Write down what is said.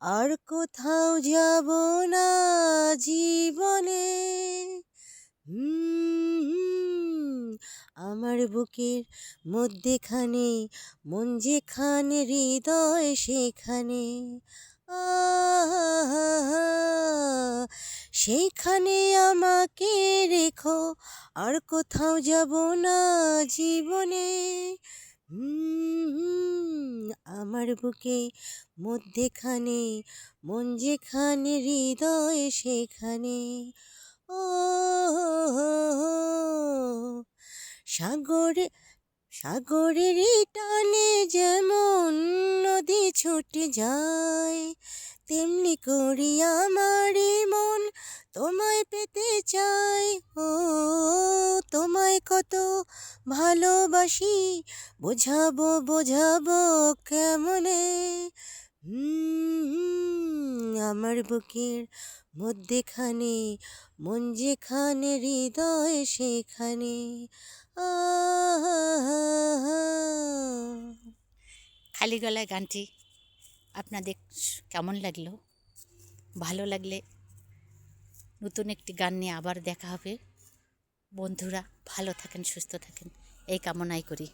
আর কোথাও যাব না জীবনে। আমার বুকের মধ্যেখানে, মন যেখানে, হৃদয় সেখানে। সেইখানে আমাকে রেখো, আর কোথাও যাব না জীবনে। আমার বুকে মধ্যেখানে, মন যেখানে, হৃদয় সেখানে। ও সাগরে, সাগরের টানে যেমন নদী ছুটে যায়, তেমনি করি আমার এই মন তোমায় পেতে চাই। ও তোমায় কত ভালোবাসি, বোঝাবো বোঝাবো কেমনে। আমার বুকের মধ্যেখানে, মন যেখানে, হৃদয় সেখানে। খালি গলায় গানটি আপনাদের কেমন লাগলো? ভালো লাগলে নতুন একটি গান নিয়ে আবার দেখা হবে। বন্ধুরা ভালো থাকেন, সুস্থ থাকেন, এই কামনাই করি।